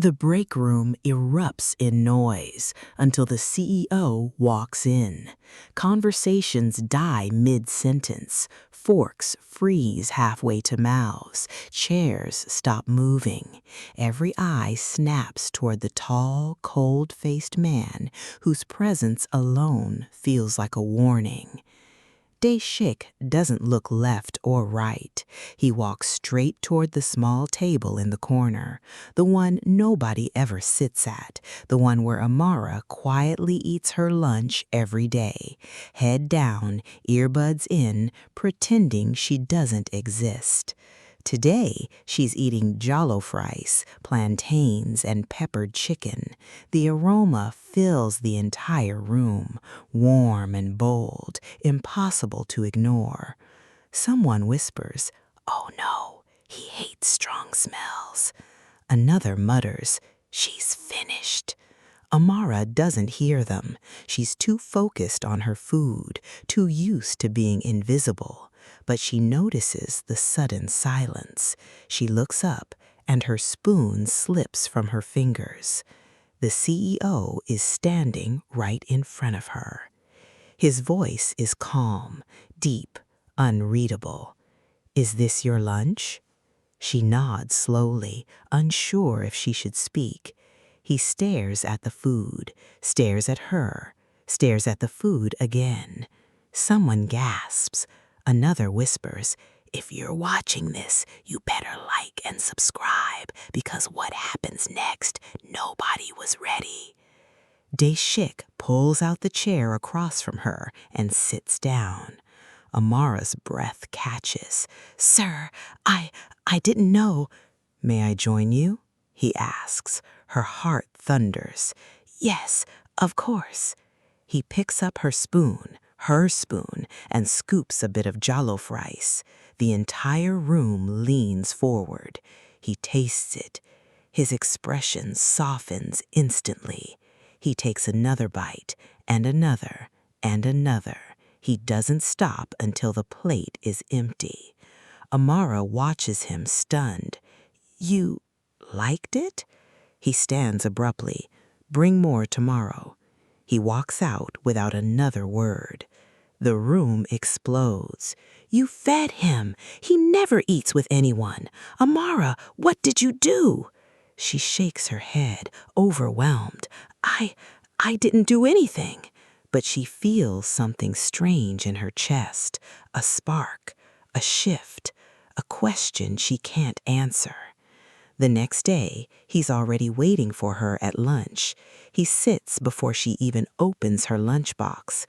The break room erupts in noise until the CEO walks in. Conversations die mid-sentence. Forks freeze halfway to mouths. Chairs stop moving. Every eye snaps toward the tall, cold-faced man whose presence alone feels like a warning. Dae-shik doesn't look left or right. He walks straight toward the small table in the corner, the one nobody ever sits at, the one where Amara quietly eats her lunch every day, head down, earbuds in, pretending she doesn't exist. Today, she's eating Jollof rice, plantains, and peppered chicken. The aroma fills the entire room, warm and bold, impossible to ignore. Someone whispers, "Oh no, he hates strong smells." Another mutters, "She's finished." Amara doesn't hear them. She's too focused on her food, too used to being invisible. But she notices the sudden silence. She looks up, and her spoon slips from her fingers. The CEO is standing right in front of her. His voice is calm, deep, unreadable. "Is this your lunch?" She nods slowly, unsure if she should speak. He stares at the food, stares at her, stares at the food again. Someone gasps. Another whispers, "If you're watching this, you better like and subscribe, because what happens next, nobody was ready." Dae-shik pulls out the chair across from her and sits down. Amara's breath catches. "Sir, I didn't know." "May I join you?" he asks. Her heart thunders. "Yes, of course." He picks up her spoon, and scoops a bit of Jollof rice. The entire room leans forward. He tastes it. His expression softens instantly. He takes another bite, and another, and another. He doesn't stop until the plate is empty. Amara watches him stunned. "You liked it?" He stands abruptly. "Bring more tomorrow." He walks out without another word. The room explodes. "You fed him. He never eats with anyone. Amara, what did you do?" She shakes her head, overwhelmed. I didn't do anything." But she feels something strange in her chest, a spark, a shift, a question she can't answer. The next day, he's already waiting for her at lunch. He sits before she even opens her lunchbox.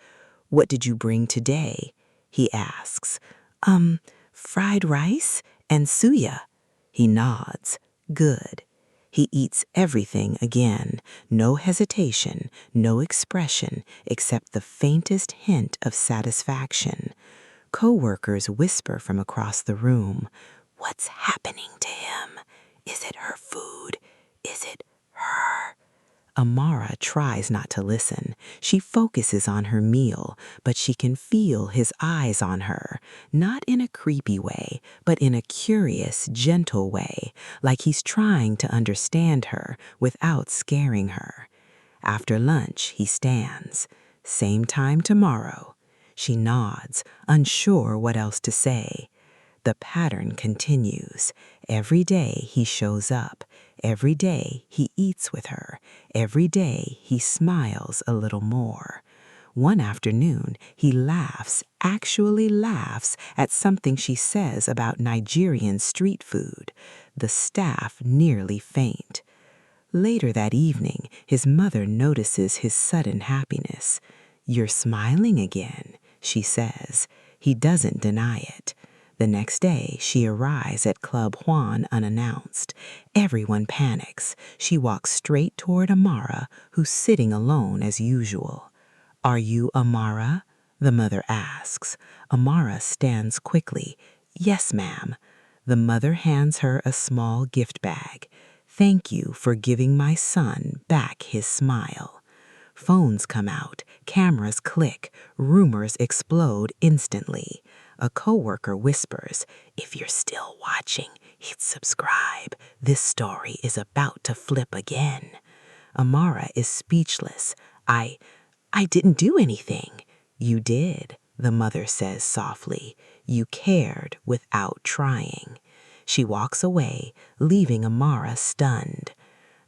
"What did you bring today?" he asks. Fried rice and suya." He nods. "Good." He eats everything again. No hesitation, no expression, except the faintest hint of satisfaction. Coworkers whisper from across the room, "What's happening to him? Is it her food? Is it her?" Amara tries not to listen. She focuses on her meal, but she can feel his eyes on her, not in a creepy way, but in a curious, gentle way, like he's trying to understand her without scaring her. After lunch, he stands. "Same time tomorrow." She nods, unsure what else to say. The pattern continues. Every day he shows up. Every day he eats with her. Every day he smiles a little more. One afternoon he laughs, actually laughs, at something she says about Nigerian street food. The staff nearly faint. Later that evening, his mother notices his sudden happiness. "You're smiling again," she says. He doesn't deny it. The next day, she arrives at Club Juan unannounced. Everyone panics. She walks straight toward Amara, who's sitting alone as usual. "Are you Amara?" the mother asks. Amara stands quickly. "Yes, ma'am." The mother hands her a small gift bag. "Thank you for giving my son back his smile." Phones come out, cameras click, rumors explode instantly. A coworker whispers, "If you're still watching, hit subscribe. This story is about to flip again." Amara is speechless. I didn't do anything." "You did," the mother says softly. "You cared without trying." She walks away, leaving Amara stunned.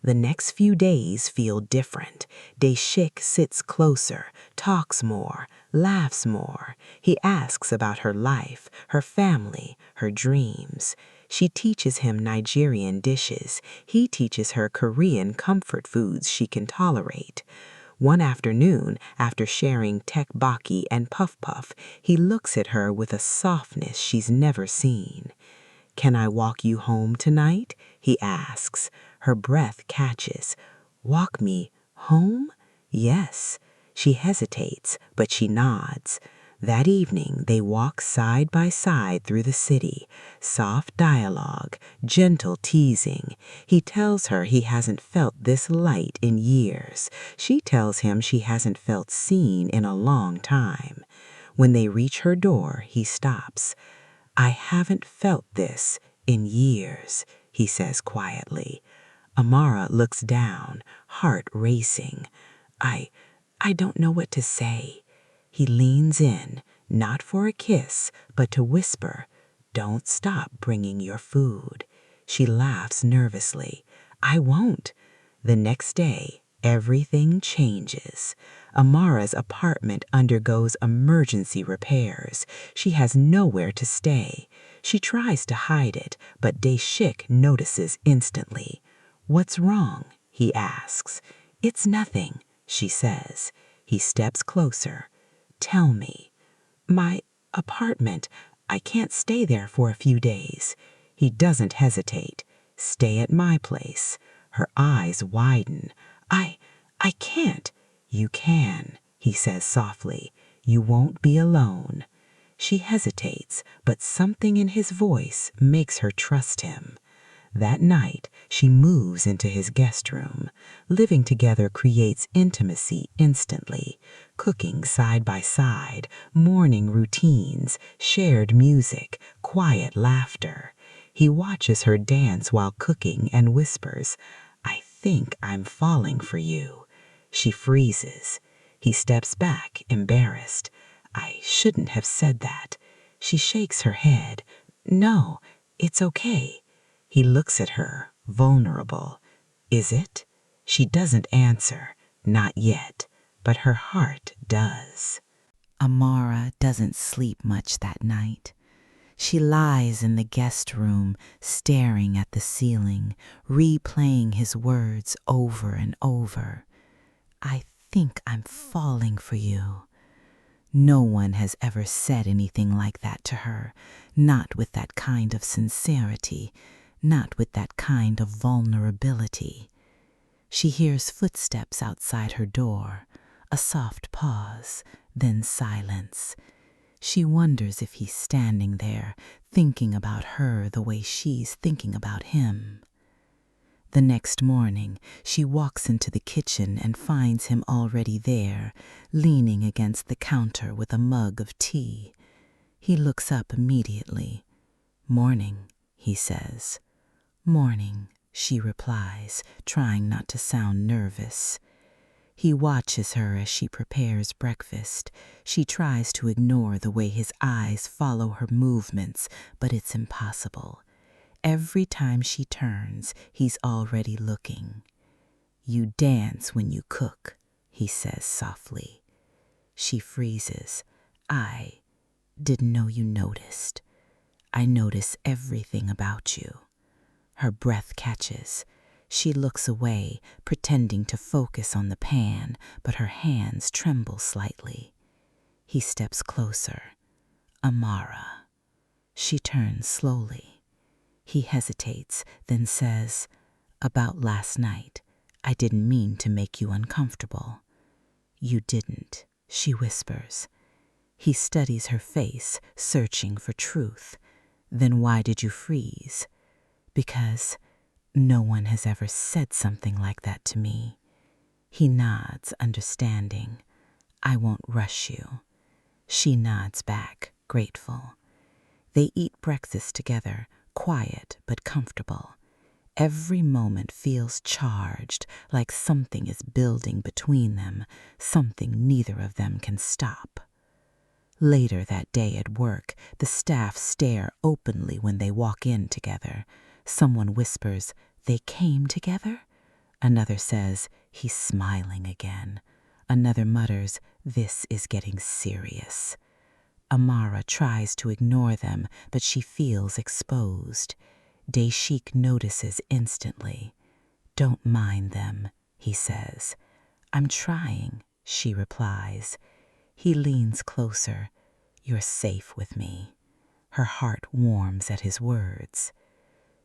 The next few days feel different. Daeshik sits closer, talks more, laughs more. He asks about her life, her family, her dreams. She teaches him Nigerian dishes. He teaches her Korean comfort foods she can tolerate. One afternoon, after sharing tteokbokki and puff puff, he looks at her with a softness she's never seen. "Can I walk you home tonight?" he asks. Her breath catches. "Walk me home?" "Yes." She hesitates, but she nods. That evening, they walk side by side through the city. Soft dialogue, gentle teasing. He tells her he hasn't felt this light in years. She tells him she hasn't felt seen in a long time. When they reach her door, he stops. "I haven't felt this in years," he says quietly. Amara looks down, heart racing. I don't know what to say." He leans in, not for a kiss, but to whisper, "Don't stop bringing your food." She laughs nervously. "I won't." The next day, everything changes. Amara's apartment undergoes emergency repairs. She has nowhere to stay. She tries to hide it, but Daeshik notices instantly. "What's wrong?" he asks. "It's nothing," she says. He steps closer. "Tell me." "My apartment. I can't stay there for a few days." He doesn't hesitate. "Stay at my place." Her eyes widen. I can't." "You can," he says softly. "You won't be alone." She hesitates, but something in his voice makes her trust him. That night, she moves into his guest room. Living together creates intimacy instantly. Cooking side by side, morning routines, shared music, quiet laughter. He watches her dance while cooking and whispers, "I think I'm falling for you." She freezes. He steps back, embarrassed. "I shouldn't have said that." She shakes her head. "No, it's okay." He looks at her, vulnerable. "Is it?" She doesn't answer, not yet, but her heart does. Amara doesn't sleep much that night. She lies in the guest room, staring at the ceiling, replaying his words over and over. "I think I'm falling for you." No one has ever said anything like that to her, not with that kind of sincerity, not with that kind of vulnerability. She hears footsteps outside her door, a soft pause, then silence. She wonders if he's standing there, thinking about her the way she's thinking about him. The next morning, she walks into the kitchen and finds him already there, leaning against the counter with a mug of tea. He looks up immediately. "Morning," he says. "Morning," she replies, trying not to sound nervous. He watches her as she prepares breakfast. She tries to ignore the way his eyes follow her movements, but it's impossible. Every time she turns, he's already looking. "You dance when you cook," he says softly. She freezes. "I didn't know you noticed." "I notice everything about you." Her breath catches. She looks away, pretending to focus on the pan, but her hands tremble slightly. He steps closer. "Amara." She turns slowly. He hesitates, then says, "About last night, I didn't mean to make you uncomfortable." "You didn't," she whispers. He studies her face, searching for truth. "Then why did you freeze?" "Because no one has ever said something like that to me." He nods, understanding. "I won't rush you." She nods back, grateful. They eat breakfast together, quiet but comfortable. Every moment feels charged, like something is building between them, something neither of them can stop. Later that day at work, the staff stare openly when they walk in together. Someone whispers, "They came together?" Another says, "He's smiling again." Another mutters, "This is getting serious." Amara tries to ignore them, but she feels exposed. Daeshik notices instantly. "Don't mind them," he says. "I'm trying," she replies. He leans closer. "You're safe with me." Her heart warms at his words.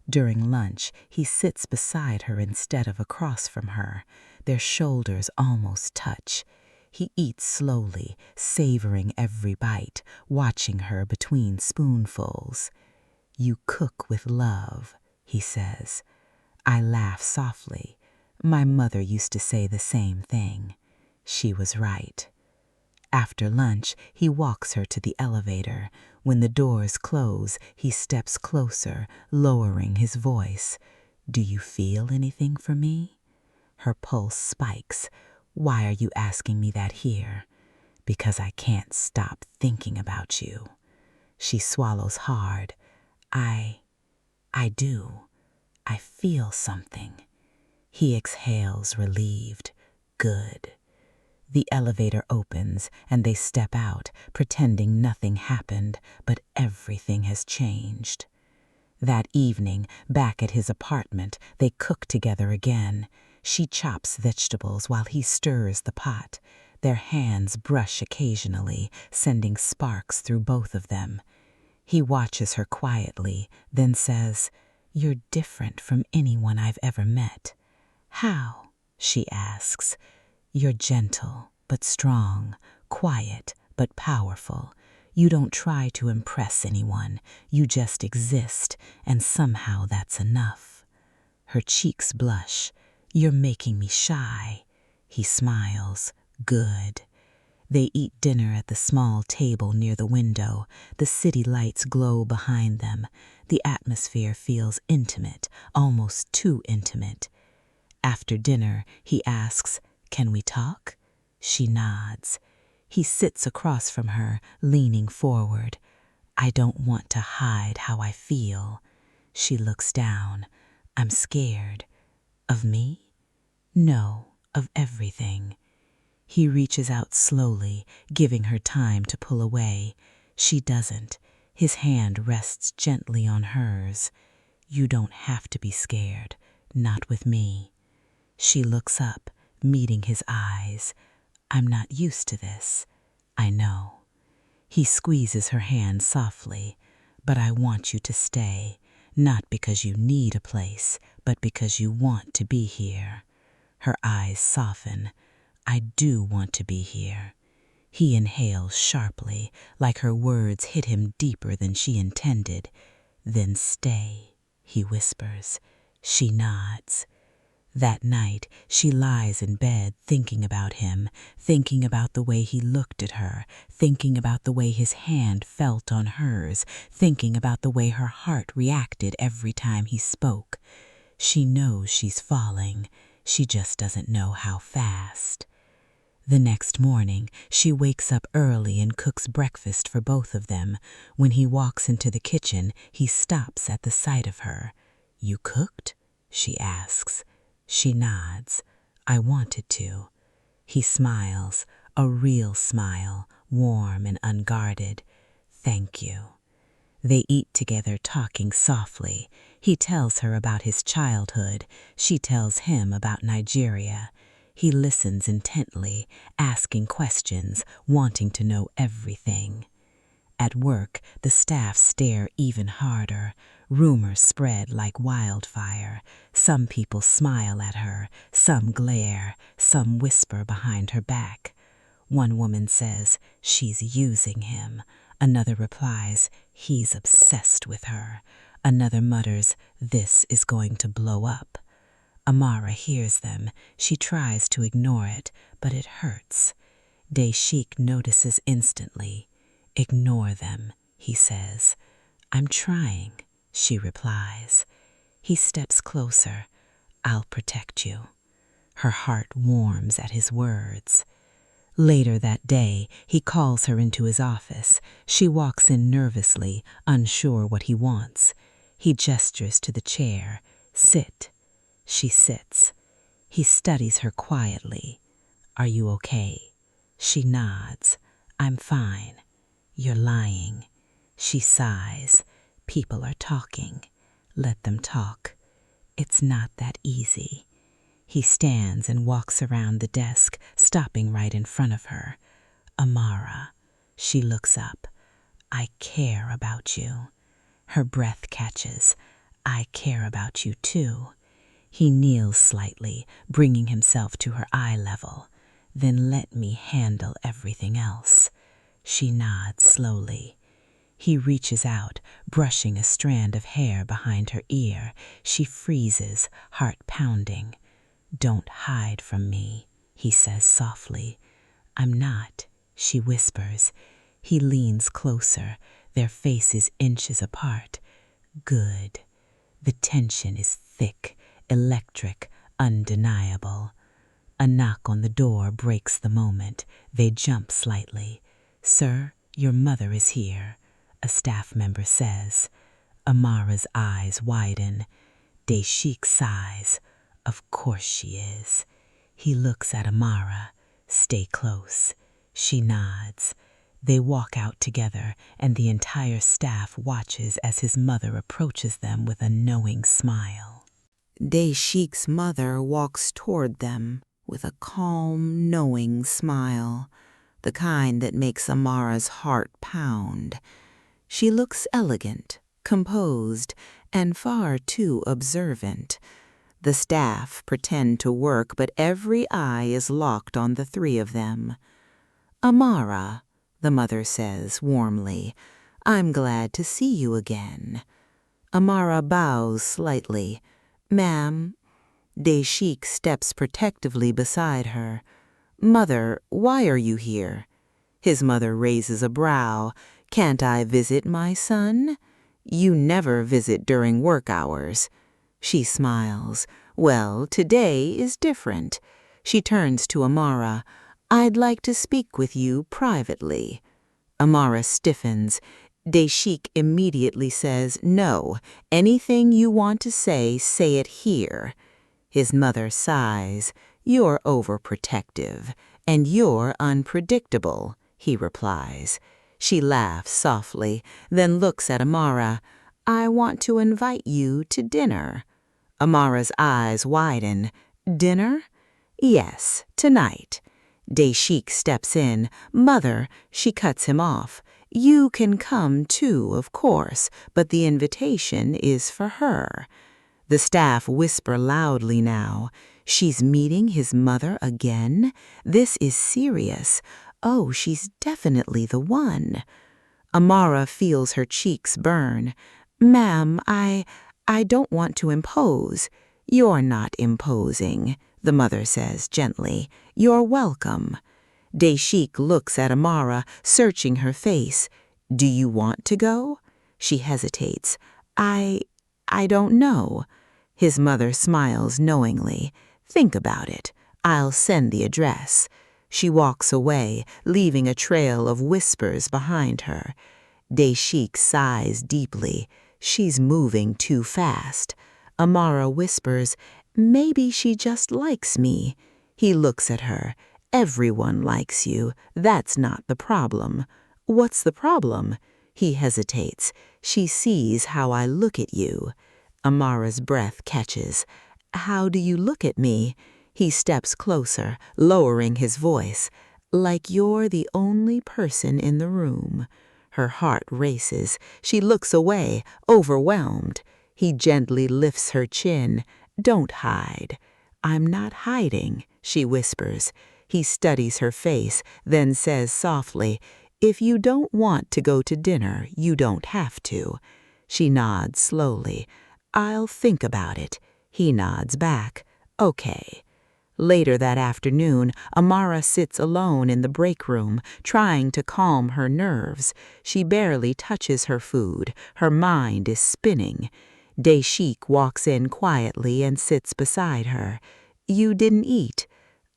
During lunch, he sits beside her instead of across from her. Their shoulders almost touch. He eats slowly, savoring every bite, watching her between spoonfuls. "You cook with love," he says. I laugh softly. My mother used to say the same thing. She was right. After lunch, he walks her to the elevator. When the doors close, he steps closer, lowering his voice. "Do you feel anything for me?" Her pulse spikes. "Why are you asking me that here?" "Because I can't stop thinking about you." She swallows hard. I do. I feel something." He exhales, relieved. "Good." The elevator opens and they step out, pretending nothing happened, but everything has changed. That evening, back at his apartment, they cook together again. She chops vegetables while he stirs the pot. Their hands brush occasionally, sending sparks through both of them. He watches her quietly, then says, "You're different from anyone I've ever met." "How?" she asks. "You're gentle but strong, quiet but powerful. You don't try to impress anyone. You just exist, and somehow that's enough." Her cheeks blush. "You're making me shy." He smiles. "Good." They eat dinner at the small table near the window. The city lights glow behind them. The atmosphere feels intimate, almost too intimate. After dinner, he asks, "Can we talk?" She nods. He sits across from her, leaning forward. "I don't want to hide how I feel." She looks down. "I'm scared." "Of me?" "No, of everything." He reaches out slowly, giving her time to pull away. She doesn't. His hand rests gently on hers. "You don't have to be scared. Not with me." She looks up, meeting his eyes. "I'm not used to this." "I know." He squeezes her hand softly. "But I want you to stay, not because you need a place, but because you want to be here." Her eyes soften. "I do want to be here." He inhales sharply, like her words hit him deeper than she intended. "Then stay," he whispers. She nods. That night, she lies in bed thinking about him, thinking about the way he looked at her, thinking about the way his hand felt on hers, thinking about the way her heart reacted every time he spoke. She knows she's falling. She just doesn't know how fast. The next morning, she wakes up early and cooks breakfast for both of them. When he walks into the kitchen, he stops at the sight of her. "You cooked?" she asks. She nods. "I wanted to." He smiles, a real smile, warm and unguarded. "Thank you." They eat together, talking softly. He tells her about his childhood. She tells him about Nigeria. He listens intently, asking questions, wanting to know everything. At work, the staff stare even harder. Rumors spread like wildfire. Some people smile at her, some glare, some whisper behind her back. One woman says, "She's using him." Another replies, "He's obsessed with her." Another mutters, "This is going to blow up." Amara hears them. She tries to ignore it, but it hurts. Daeshik notices instantly. "Ignore them," he says. I'm trying, she replies. He steps closer. I'll protect you. Her heart warms at his words. Later that day, he calls her into his office. She walks in nervously, unsure what he wants. He gestures to the chair. Sit. She sits. He studies her quietly. Are you okay? She nods. I'm fine. You're lying. She sighs. People are talking. Let them talk. It's not that easy. He stands and walks around the desk, stopping right in front of her. Amara. She looks up. I care about you. Her breath catches. I care about you too. He kneels slightly, bringing himself to her eye level. Then let me handle everything else. She nods slowly. He reaches out, brushing a strand of hair behind her ear. She freezes, heart pounding. Don't hide from me, he says softly. I'm not, she whispers. He leans closer, their faces inches apart. Good. The tension is thick, electric, undeniable. A knock on the door breaks the moment. They jump slightly. Sir, your mother is here, a staff member says. Amara's eyes widen. Deshik sighs. Of course she is. He looks at Amara. Stay close. She nods. They walk out together, and the entire staff watches as his mother approaches them with a knowing smile. Deshik's mother walks toward them with a calm, knowing smile, the kind that makes Amara's heart pound. She looks elegant, composed, and far too observant. The staff pretend to work, but every eye is locked on the three of them. Amara, the mother says warmly, I'm glad to see you again. Amara bows slightly. Ma'am. Deshik steps protectively beside her. Mother, why are you here? His mother raises a brow. Can't I visit my son? You never visit during work hours. She smiles. Well, today is different. She turns to Amara. I'd like to speak with you privately. Amara stiffens. Deshik immediately says, no, anything you want to say it here. His mother sighs. You're overprotective, and you're unpredictable, he replies. She laughs softly, then looks at Amara. I want to invite you to dinner. Amara's eyes widen. Dinner? Yes, tonight. Deshik steps in. Mother, she cuts him off. You can come too, of course, but the invitation is for her. The staff whisper loudly now. She's meeting his mother again? This is serious. Oh, she's definitely the one. Amara feels her cheeks burn. Ma'am, I don't want to impose. You're not imposing, the mother says gently. You're welcome. Deshik looks at Amara, searching her face. Do you want to go? She hesitates. I don't know. His mother smiles knowingly. Think about it. I'll send the address. She walks away, leaving a trail of whispers behind her. Deshik sighs deeply. She's moving too fast. Amara whispers, maybe she just likes me. He looks at her. Everyone likes you. That's not the problem. What's the problem? He hesitates. She sees how I look at you. Amara's breath catches. How do you look at me? He steps closer, lowering his voice. Like you're the only person in the room. Her heart races. She looks away, overwhelmed. He gently lifts her chin. Don't hide. I'm not hiding, she whispers. He studies her face, then says softly, if you don't want to go to dinner, you don't have to. She nods slowly. I'll think about it. He nods back. Okay. Later that afternoon, Amara sits alone in the break room, trying to calm her nerves. She barely touches her food. Her mind is spinning. Daeshik walks in quietly and sits beside her. "You didn't eat."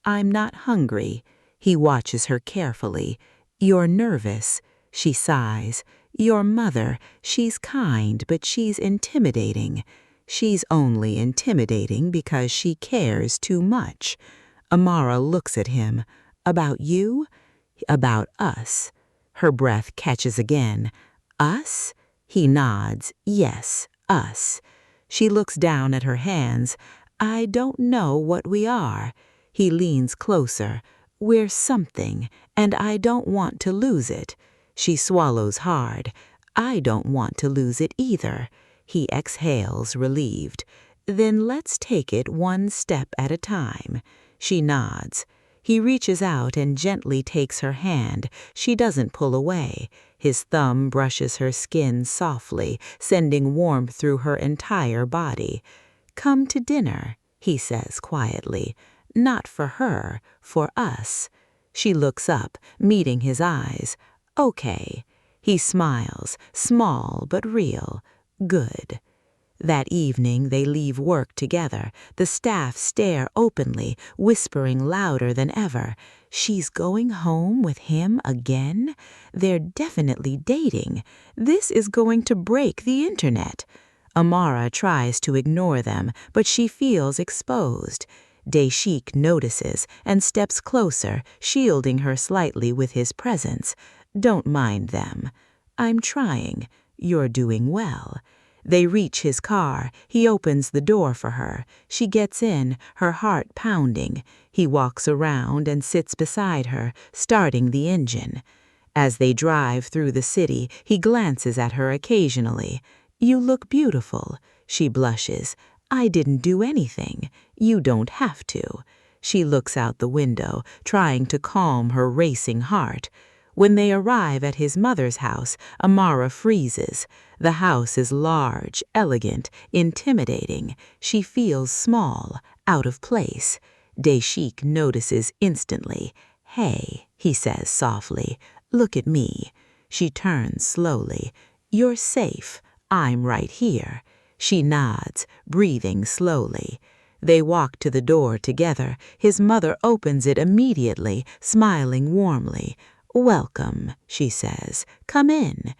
"I'm not hungry." He watches her carefully. "You're nervous." She sighs. "Your mother, she's kind, but she's intimidating." "She's only intimidating because she cares too much." Amara looks at him. "About you?" "About us." Her breath catches again. "Us?" He nods. "Yes, us." She looks down at her hands. "I don't know what we are." He leans closer. "We're something, and I don't want to lose it." She swallows hard. "I don't want to lose it either." He exhales, relieved. "Then let's take it one step at a time." She nods. He reaches out and gently takes her hand. She doesn't pull away. His thumb brushes her skin softly, sending warmth through her entire body. "Come to dinner," he says quietly. "Not for her, for us." She looks up, meeting his eyes. "Okay." He smiles, small but real. "Good." That evening they leave work together. The staff stare openly, whispering louder than ever. She's going home with him again? They're definitely dating. This is going to break the internet. Amara tries to ignore them, but she feels exposed. Daeshik notices and steps closer, shielding her slightly with his presence. "Don't mind them." "I'm trying. You're doing well." They reach his car. He opens the door for her. She gets in, her heart pounding. He walks around and sits beside her, starting the engine. As they drive through the city, he glances at her occasionally. "You look beautiful." She blushes. "I didn't do anything. You don't have to." She looks out the window, trying to calm her racing heart. When they arrive at his mother's house, Amara freezes. The house is large, elegant, intimidating. She feels small, out of place. Daeshik notices instantly. "Hey," he says softly, "look at me." She turns slowly. "You're safe. I'm right here." She nods, breathing slowly. They walk to the door together. His mother opens it immediately, smiling warmly. "Welcome," she says. "Come in."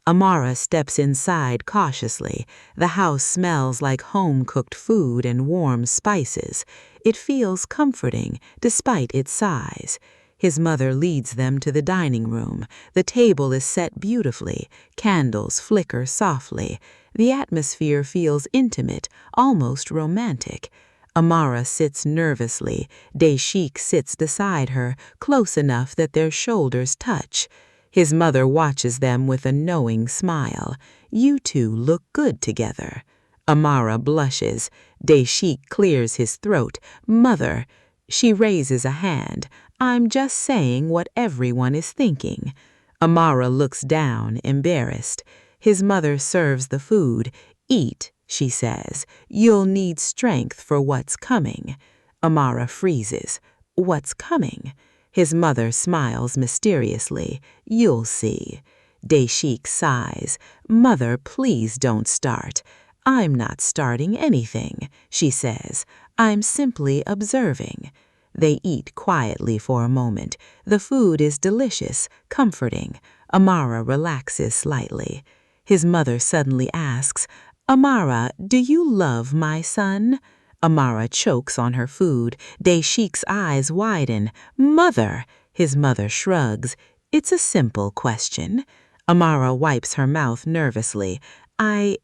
Amara steps inside cautiously. The house smells like home-cooked food and warm spices. It feels comforting, despite its size. His mother leads them to the dining room. The table is set beautifully. Candles flicker softly. The atmosphere feels intimate, almost romantic. Amara sits nervously. Daeshik sits beside her, close enough that their shoulders touch. His mother watches them with a knowing smile. "You two look good together." Amara blushes. Daeshik clears his throat. "Mother." She raises a hand. "I'm just saying what everyone is thinking." Amara looks down, embarrassed. His mother serves the food. "Eat," she says. "You'll need strength for what's coming." Amara freezes. "What's coming?" His mother smiles mysteriously. "You'll see." Daeshik sighs. "Mother, please don't start." "I'm not starting anything," she says. "I'm simply observing." They eat quietly for a moment. The food is delicious, comforting. Amara relaxes slightly. His mother suddenly asks, "Amara, do you love my son?" Amara chokes on her food. Daeshik's eyes widen. "Mother!" His mother shrugs. "It's a simple question." Amara wipes her mouth nervously. I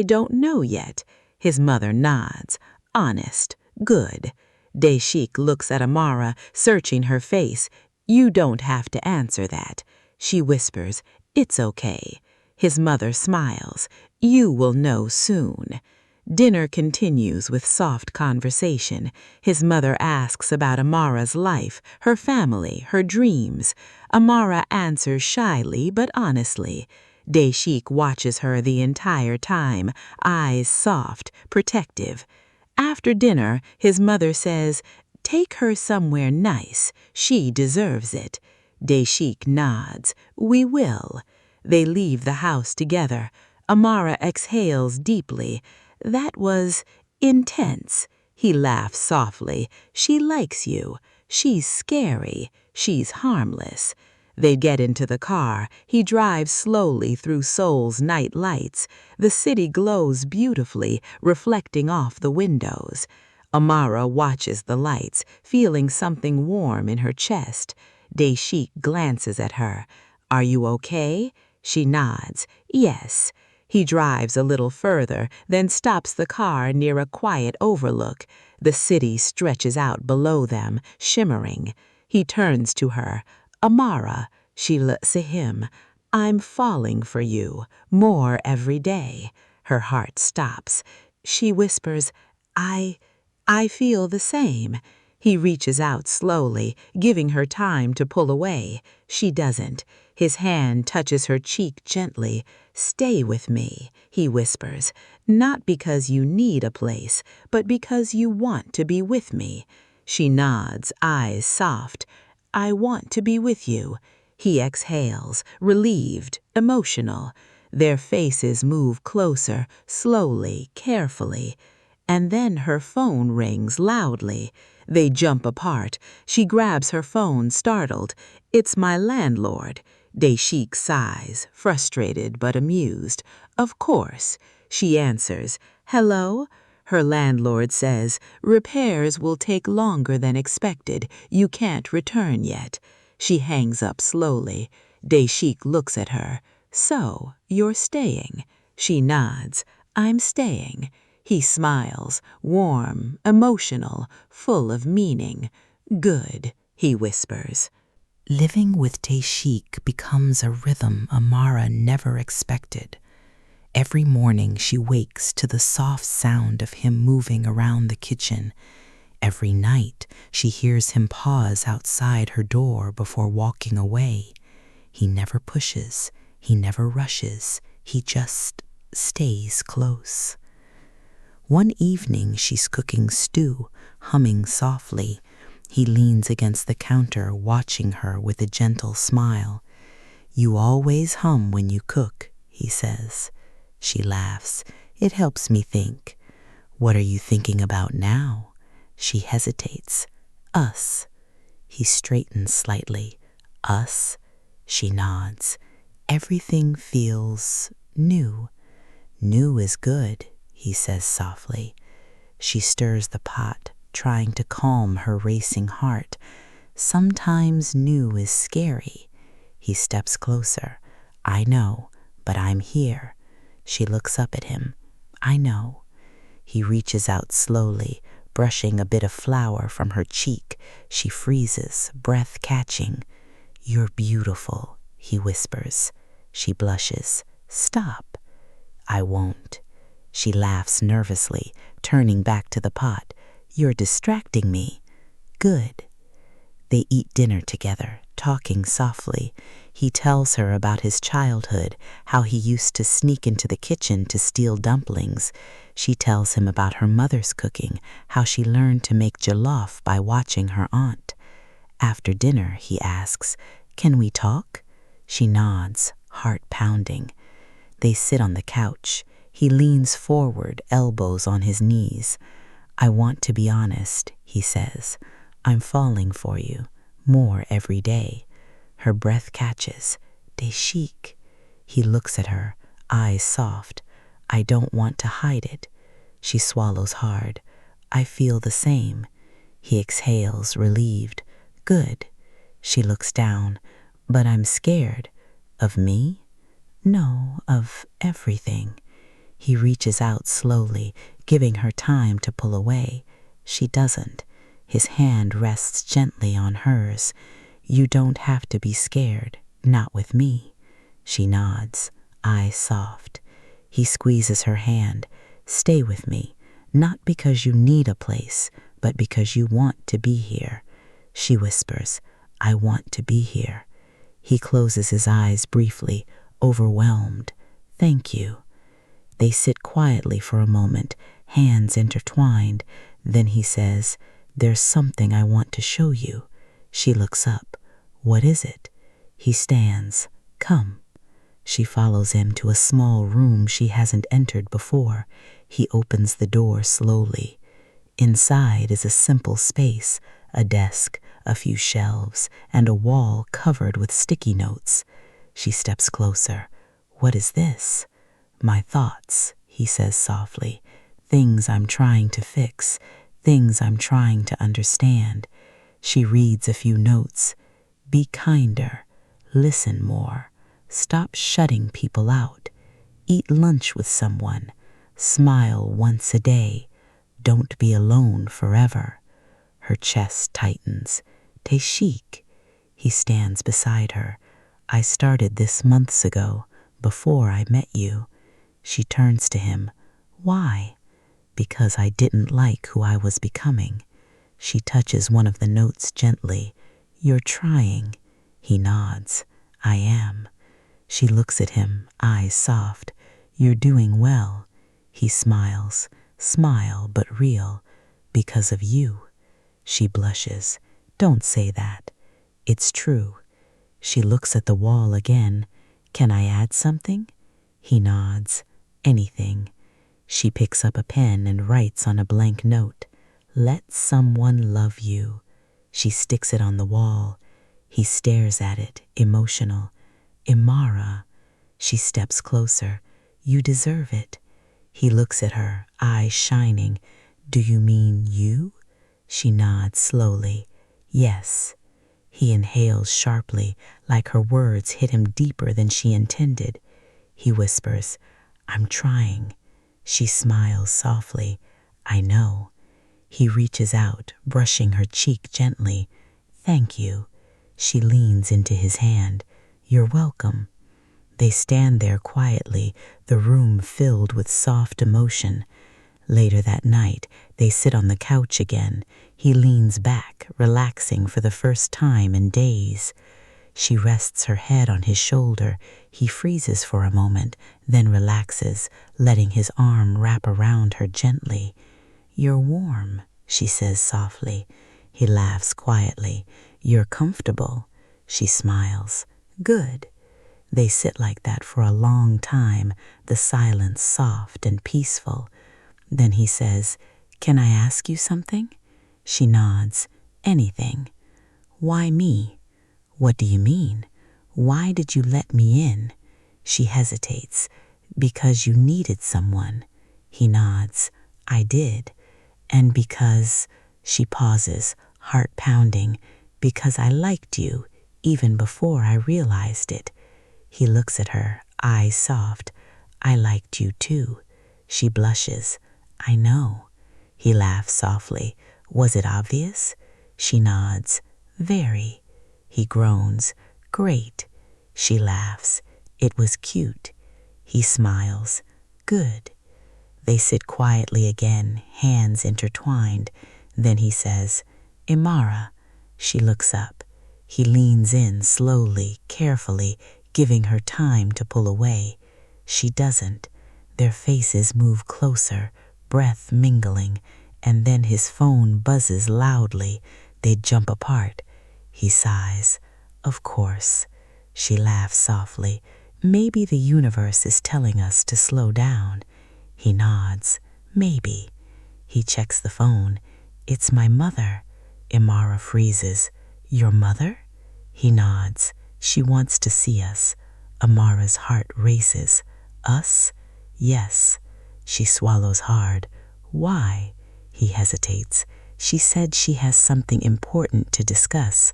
don't know yet." His mother nods. "Honest. Good." Daeshik looks at Amara, searching her face. "You don't have to answer that." She whispers, "It's okay." His mother smiles. "You will know soon." Dinner continues with soft conversation. His mother asks about Amara's life, her family, her dreams. Amara answers shyly but honestly. Daeshik watches her the entire time, eyes soft, protective. After dinner, his mother says, Take her somewhere nice. She deserves it. Daeshik nods. We will. They leave the house together. Amara exhales deeply. That was intense. He laughs softly. She likes you. She's scary. She's harmless. They get into the car. He drives slowly through Seoul's night lights. The city glows beautifully, reflecting off the windows. Amara watches the lights, feeling something warm in her chest. Daeshik glances at her. Are you okay? She nods. Yes. He drives a little further, then stops the car near a quiet overlook. The city stretches out below them, shimmering. He turns to her. Amara, she looks at him. I'm falling for you, more every day. Her heart stops. She whispers, I feel the same. He reaches out slowly, giving her time to pull away. She doesn't. His hand touches her cheek gently. Stay with me, he whispers, not because you need a place, but because you want to be with me. She nods, eyes soft. I want to be with you. He exhales, relieved, emotional. Their faces move closer, slowly, carefully. And then her phone rings loudly. They jump apart. She grabs her phone, startled. It's my landlord. Daeshik sighs, frustrated but amused. Of course. She answers. Hello? Her landlord says, repairs will take longer than expected. You can't return yet. She hangs up slowly. Daeshik looks at her. So, you're staying? She nods. I'm staying. He smiles, warm, emotional, full of meaning. Good, he whispers. Living with Daeshik becomes a rhythm Amara never expected. Every morning she wakes to the soft sound of him moving around the kitchen. Every night she hears him pause outside her door before walking away. He never pushes, he never rushes, he just stays close. One evening she's cooking stew, humming softly. He leans against the counter, watching her with a gentle smile. You always hum when you cook, he says. She laughs. It helps me think. What are you thinking about now? She hesitates. Us. He straightens slightly. Us? She nods. Everything feels new. New is good, he says softly. She stirs the pot, trying to calm her racing heart. Sometimes new is scary. He steps closer. I know, but I'm here. She looks up at him. I know. He reaches out slowly, brushing a bit of flour from her cheek. She freezes, breath catching. You're beautiful, he whispers. She blushes. Stop. I won't. She laughs nervously, turning back to the pot. You're distracting me. Good. They eat dinner together, talking softly. He tells her about his childhood, how he used to sneak into the kitchen to steal dumplings. She tells him about her mother's cooking, how she learned to make jollof by watching her aunt. After dinner, he asks, Can we talk? She nods, heart pounding. They sit on the couch. He leans forward, elbows on his knees. I want to be honest, he says. I'm falling for you, more every day. Her breath catches. Daeshik. He looks at her, eyes soft. I don't want to hide it. She swallows hard. I feel the same. He exhales, relieved. Good. She looks down. But I'm scared. Of me? No, of everything. He reaches out slowly, giving her time to pull away. She doesn't. His hand rests gently on hers. You don't have to be scared, not with me. She nods, eyes soft. He squeezes her hand. Stay with me, not because you need a place, but because you want to be here. She whispers, I want to be here. He closes his eyes briefly, overwhelmed. Thank you. They sit quietly for a moment, hands intertwined. Then he says, There's something I want to show you. She looks up. What is it? He stands. Come. She follows him to a small room she hasn't entered before. He opens the door slowly. Inside is a simple space, a desk, a few shelves, and a wall covered with sticky notes. She steps closer. What is this? My thoughts, he says softly. Things I'm trying to fix, things I'm trying to understand. She reads a few notes. Be kinder. Listen more. Stop shutting people out. Eat lunch with someone. Smile once a day. Don't be alone forever. Her chest tightens. T'es chic. He stands beside her. I started this months ago, before I met you. She turns to him. Why? Because I didn't like who I was becoming. She touches one of the notes gently. You're trying. He nods. I am. She looks at him, eyes soft. You're doing well. He smiles. Smile, but real. Because of you. She blushes. Don't say that. It's true. She looks at the wall again. Can I add something? He nods. Anything. She picks up a pen and writes on a blank note. Let someone love you. She sticks it on the wall. He stares at it, emotional. Imara. She steps closer. You deserve it. He looks at her, eyes shining. Do you mean you? She nods slowly. Yes. He inhales sharply, like her words hit him deeper than she intended. He whispers, I'm trying. She smiles softly. I know. He reaches out, brushing her cheek gently. Thank you. She leans into his hand. You're welcome. They stand there quietly, the room filled with soft emotion. Later that night, they sit on the couch again. He leans back, relaxing for the first time in days. She rests her head on his shoulder. He freezes for a moment, then relaxes, letting his arm wrap around her gently. You're warm, she says softly. He laughs quietly. You're comfortable. She smiles. Good. They sit like that for a long time, the silence soft and peaceful. Then he says, Can I ask you something? She nods. Anything. Why me? What do you mean? Why did you let me in? She hesitates. Because you needed someone. He nods. I did. And because, she pauses, heart pounding, because I liked you, even before I realized it. He looks at her, eyes soft. I liked you too. She blushes. I know. He laughs softly. Was it obvious? She nods. Very. He groans. Great. She laughs. It was cute. He smiles. Good. They sit quietly again, hands intertwined. Then he says, Imara. She looks up. He leans in slowly, carefully, giving her time to pull away. She doesn't. Their faces move closer, breath mingling, and then his phone buzzes loudly. They jump apart. He sighs. Of course. She laughs softly. Maybe the universe is telling us to slow down. He nods. Maybe. He checks the phone. It's my mother. Imara freezes. Your mother? He nods. She wants to see us. Amara's heart races. Us? Yes. She swallows hard. Why? He hesitates. She said she has something important to discuss.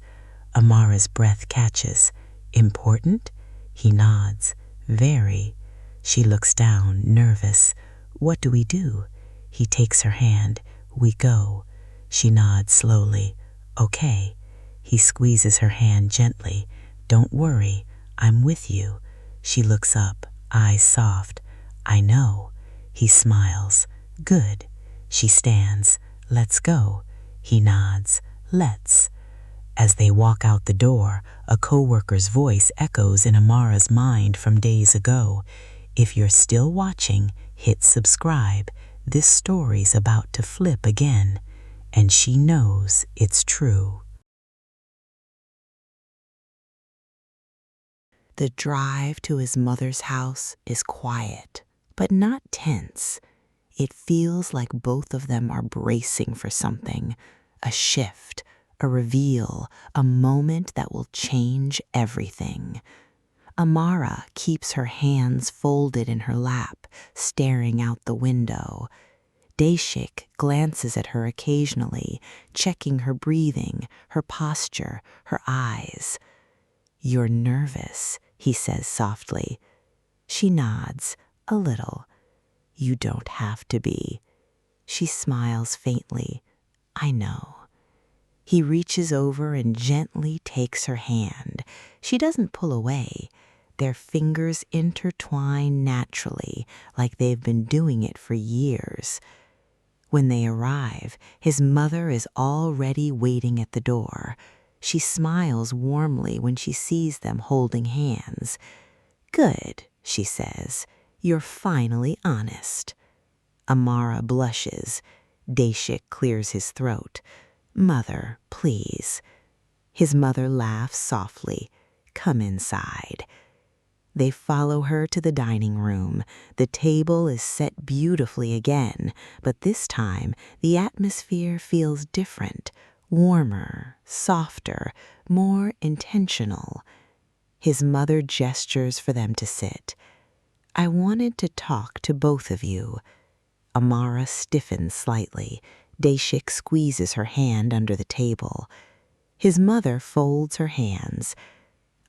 Amara's breath catches. Important? He nods. Very. She looks down, nervous. What do we do? He takes her hand. We go. She nods slowly. Okay. He squeezes her hand gently. Don't worry. I'm with you. She looks up, eyes soft. I know. He smiles. Good. She stands. Let's go. He nods. Let's. As they walk out the door, a coworker's voice echoes in Amara's mind from days ago. If you're still watching, hit subscribe. This story's about to flip again. and she knows it's true. The drive to his mother's house is quiet, but not tense. It feels like both of them are bracing for something, a shift, a reveal, a moment that will change everything. Amara keeps her hands folded in her lap, staring out the window. Daeshik glances at her occasionally, checking her breathing, her posture, her eyes. "You're nervous," he says softly. She nods, a little. "You don't have to be." She smiles faintly. "I know." He reaches over and gently takes her hand. She doesn't pull away. Their fingers intertwine naturally, like they've been doing it for years. When they arrive, his mother is already waiting at the door. She smiles warmly when she sees them holding hands. "Good," she says. "You're finally honest." Amara blushes. Daeshik clears his throat. "Mother, please." His mother laughs softly. "Come inside." They follow her to the dining room. The table is set beautifully again, but this time the atmosphere feels different, warmer, softer, more intentional. His mother gestures for them to sit. "I wanted to talk to both of you." Amara stiffens slightly. Daeshik squeezes her hand under the table. His mother folds her hands.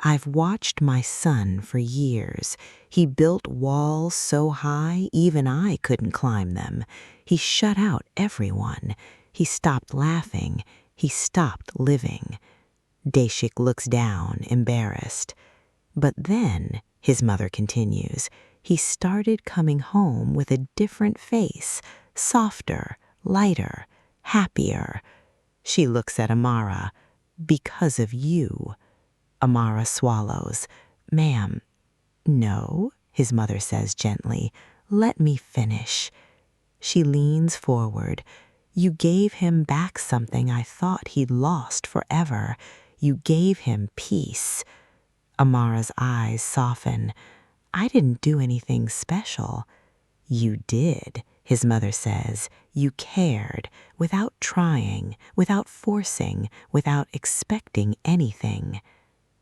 "I've watched my son for years. He built walls so high even I couldn't climb them. He shut out everyone. He stopped laughing. He stopped living." Daeshik looks down, embarrassed. "But then," his mother continues, "he started coming home with a different face, softer, lighter, happier." She looks at Amara. "Because of you." Amara swallows. "Ma'am." "No," his mother says gently. "Let me finish." She leans forward. "You gave him back something I thought he'd lost forever. You gave him peace." Amara's eyes soften. "I didn't do anything special." "You did," his mother says. "You cared, without trying, without forcing, without expecting anything."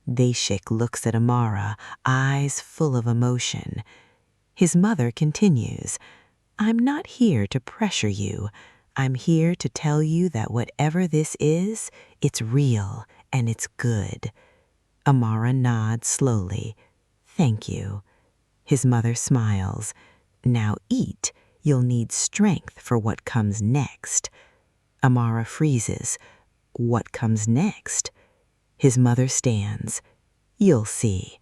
Daeshik looks at Amara, eyes full of emotion. His mother continues, "I'm not here to pressure you. I'm here to tell you that whatever this is, it's real and it's good." Amara nods slowly. "Thank you." His mother smiles. "Now eat. You'll need strength for what comes next." Amara freezes. "What comes next?" His mother stands. "You'll see."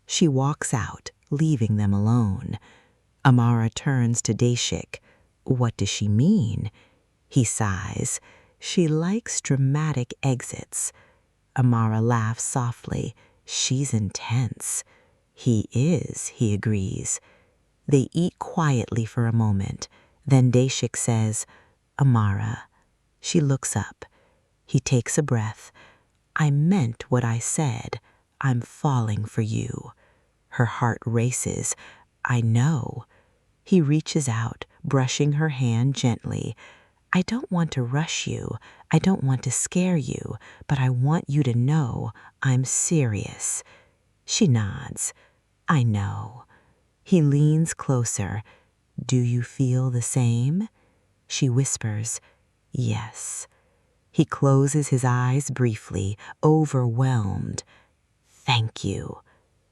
She walks out, leaving them alone. Amara turns to Daeshik. "What does she mean?" He sighs. "She likes dramatic exits." Amara laughs softly. "She's intense." "He is," he agrees. They eat quietly for a moment. Then Daeshik says, "Amara." She looks up. He takes a breath. "I meant what I said. I'm falling for you." Her heart races. "I know." He reaches out, brushing her hand gently. "I don't want to rush you. I don't want to scare you, but I want you to know I'm serious." She nods. "I know." He leans closer. "Do you feel the same?" She whispers, "Yes." He closes his eyes briefly, overwhelmed. "Thank you."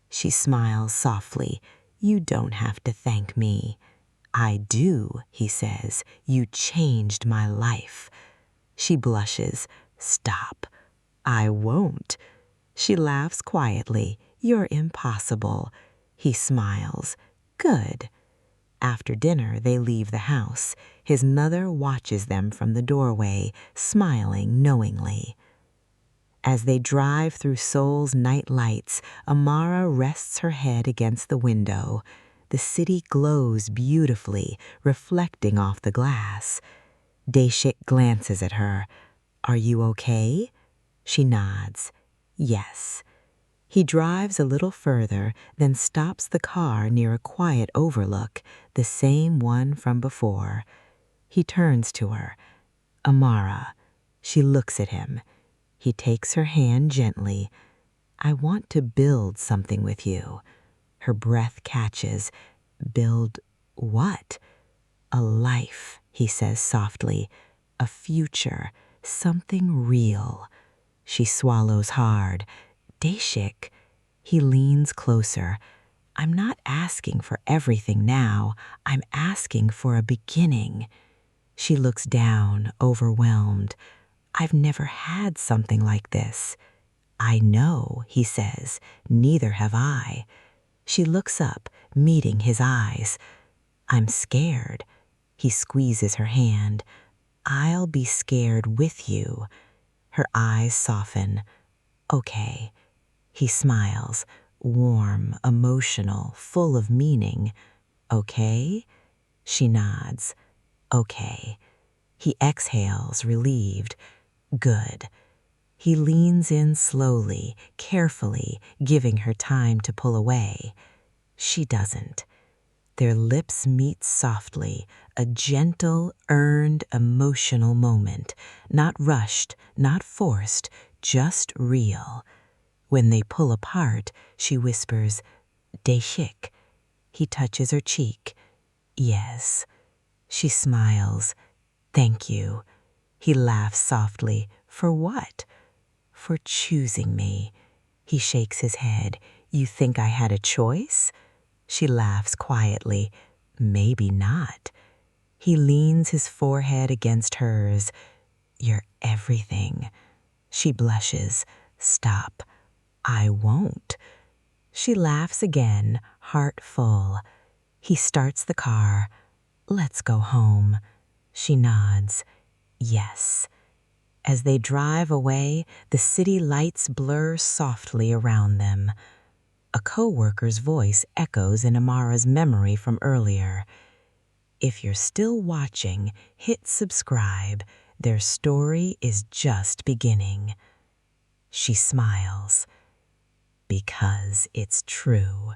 She smiles softly. "You don't have to thank me." "I do," he says. "You changed my life." She blushes. "Stop." "I won't." She laughs quietly. "You're impossible." He smiles. "Good." After dinner, they leave the house. His mother watches them from the doorway, smiling knowingly. As they drive through Seoul's night lights, Amara rests her head against the window. The city glows beautifully, reflecting off the glass. Daeshik glances at her. Are you okay? She nods. Yes. He drives a little further, then stops the car near a quiet overlook, the same one from before. He turns to her. Amara. She looks at him. He takes her hand gently. I want to build something with you. Her breath catches. Build what? A life, he says softly. A future. Something real. She swallows hard. Daeshik. He leans closer. I'm not asking for everything now. I'm asking for a beginning. She looks down, overwhelmed. I've never had something like this. I know, he says. Neither have I. She looks up, meeting his eyes. I'm scared. He squeezes her hand. I'll be scared with you. Her eyes soften. Okay. He smiles, warm, emotional, full of meaning. Okay? She nods. Okay. He exhales, relieved. Good. He leans in slowly, carefully, giving her time to pull away. She doesn't. Their lips meet softly, a gentle, earned, emotional moment. Not rushed, not forced, just real. When they pull apart, she whispers, Daeshik. He touches her cheek. Yes. She smiles. Thank you. He laughs softly. For what? For choosing me. He shakes his head. You think I had a choice? She laughs quietly. Maybe not. He leans his forehead against hers. You're everything. She blushes. Stop. I won't. She laughs again, heart full. He starts the car. Let's go home. She nods. Yes. As they drive away, the city lights blur softly around them. A co-worker's voice echoes in Amara's memory from earlier. If you're still watching, hit subscribe. Their story is just beginning. She smiles. Because it's true.